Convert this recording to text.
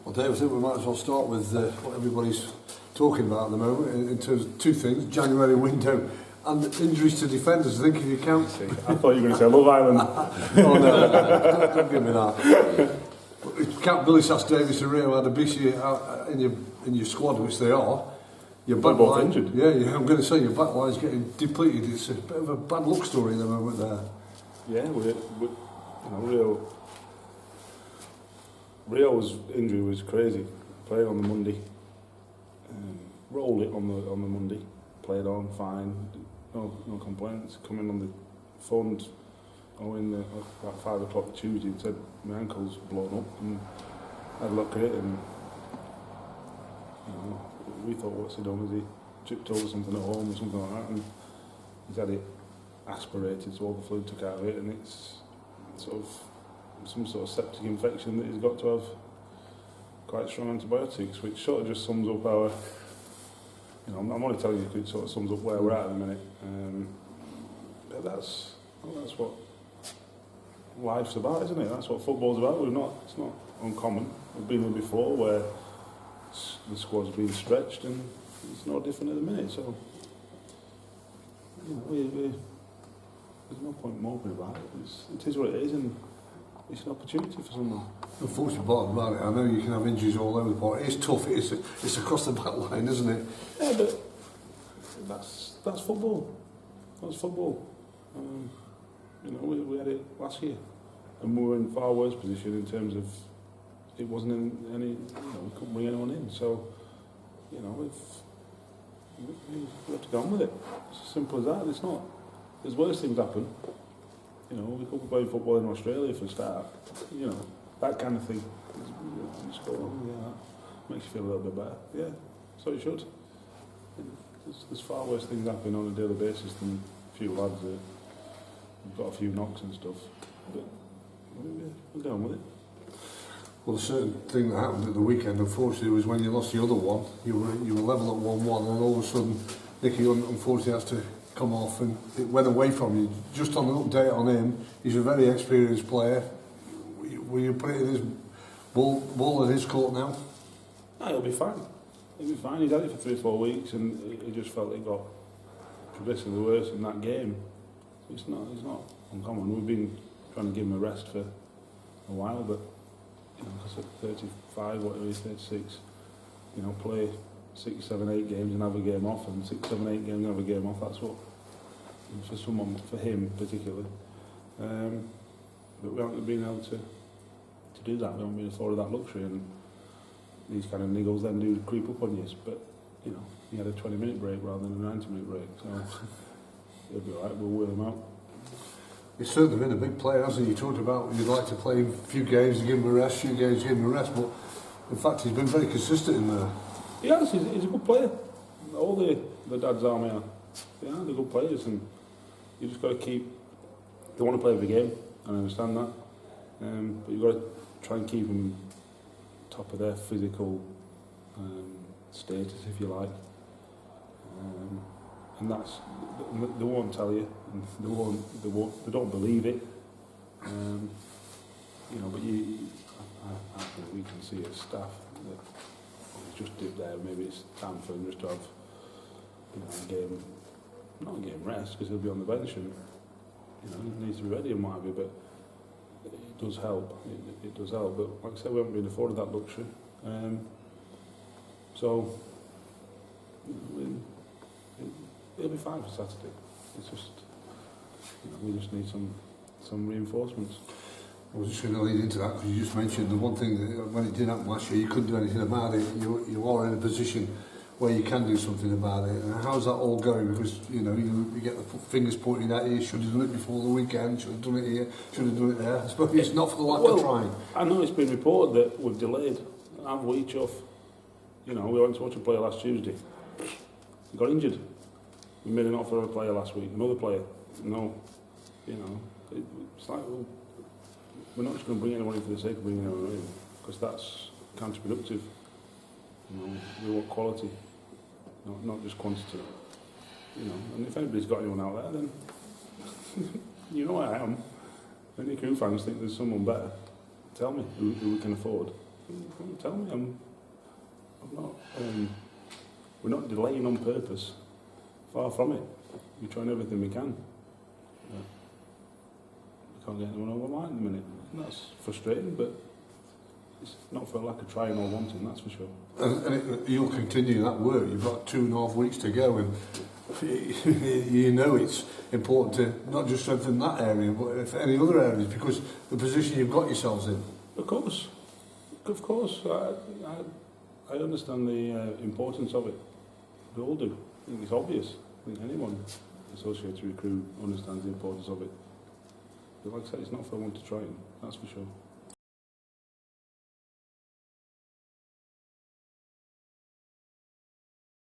Well, Dave, I think we might as well start with what everybody's talking about at the moment in terms of two things: January window and injuries to defenders. I think if you count, I thought you were going to say Love Island. Oh no, don't give me that. But if you count Billy Sass, Davis, and Rio Adebisi in your squad, which they are, your back line, injured. Yeah, I'm going to say your back line's getting depleted. It's a bit of a bad luck story at the moment there. Yeah, Rio's injury was crazy. Played on the Monday, rolled it on the Monday, played on fine, no complaints. Coming on the phone, about 5 o'clock Tuesday, and said my ankle's blown up, and I had a look at it, and we thought, what's he done? Has he tripped over something at home or something like that? And he's had it aspirated, so all the fluid took out of it, and it's sort of some sort of septic infection that he's got to have quite strong antibiotics, which sort of just sums up our, I'm only telling you because it sort of sums up where we're at the minute. But that's what life's about, isn't it? That's what football's about. It's not uncommon. We've been there before where the squad's been stretched, and it's no different at the minute. So, there's no point moping about it. It is what it is, and it's an opportunity for someone. Unfortunately, bottom line, I know you can have injuries all over the place. It's tough. It's across the back line, isn't it? Yeah, but that's football. That's football. We had it last year, and we were in far worse position in terms of it wasn't in any. We couldn't bring anyone in. So, we have to go on with it. It's as simple as that. It's not. There's worse things happen. We could be playing football in Australia for a start. That kind of thing. Just go on, that makes you feel a little bit better. Yeah, so it should. There's far worse things happening on a daily basis than a few lads that have got a few knocks and stuff. But we're going with it. Well, a certain thing that happened at the weekend, unfortunately, was when you lost the other one. You were level at 1-1, and all of a sudden, Nicky unfortunately has to come off, and it went away from you. Just on an update on him, he's a very experienced player. Will you put it in his ball at his court now? No, he'll be fine. He'll be fine. He's had it for 3 or 4 weeks, and he just felt it got progressively worse in that game. It's not uncommon. We've been trying to give him a rest for a while, but because at 35, whatever he is, 36, play 6, 7, 8 games and have a game off, and 6, 7, 8 games and have a game off. That's what for him particularly. But we haven't been able to do that. We haven't been afforded that luxury, and these kind of niggles then do creep up on you. But he had a 20-minute break rather than a 90-minute break, so he'll be alright. We'll wheel him out. He's certainly been a big player, hasn't he? You talked about you'd like to play a few games and give him a rest, few games give him a rest, but in fact he's been very consistent in there. He has. He's a good player. All the dads army are. They're good players, and you just got to keep. They want to play every game, and I understand that. But you've got to try and keep them top of their physical status, if you like. And that's they won't tell you. They don't believe it. But I think we can see as staff that it's just dip there. Maybe it's time for him just to have a game, not a game rest, because he'll be on the bench and he needs to be ready and what have you. But it does help. It does help. But like I said, we haven't been afforded that luxury. So he'll be fine for Saturday. It's just we just need some reinforcements. I was just going to lead into that because you just mentioned the one thing that when it did happen last year, you couldn't do anything about it. You are in a position where you can do something about it. And how's that all going? Because you get the fingers pointing at you. Should have done it before the weekend. Should have done it here. Should have done it there. I suppose it's not for the lack of trying. I know it's been reported that we've delayed. Aren't we chuff? We went to watch a player last Tuesday. He got injured. We made an offer of a player last week. Another player. No. It's like, well, we're not just going to bring anyone in for the sake of bringing anyone in, because that's counterproductive. We want quality, not just quantity. And if anybody's got anyone out there, then you know where I am. If any Crewe fans think there's someone better, tell me who we can afford. You tell me. I'm not. We're not delaying on purpose. Far from it. We're trying everything we can. We can't get anyone over the line in a minute. And that's frustrating, but it's not for lack of trying or wanting, that's for sure. And you'll continue that work. You've got 2.5 weeks to go, and you know it's important to not just strengthen that area, but for any other areas, because the position you've got yourselves in. Of course. I understand the importance of it. We all do. I think it's obvious. I think anyone associated with Crewe understands the importance of it. But like I said, it's not for one to try, that's for sure.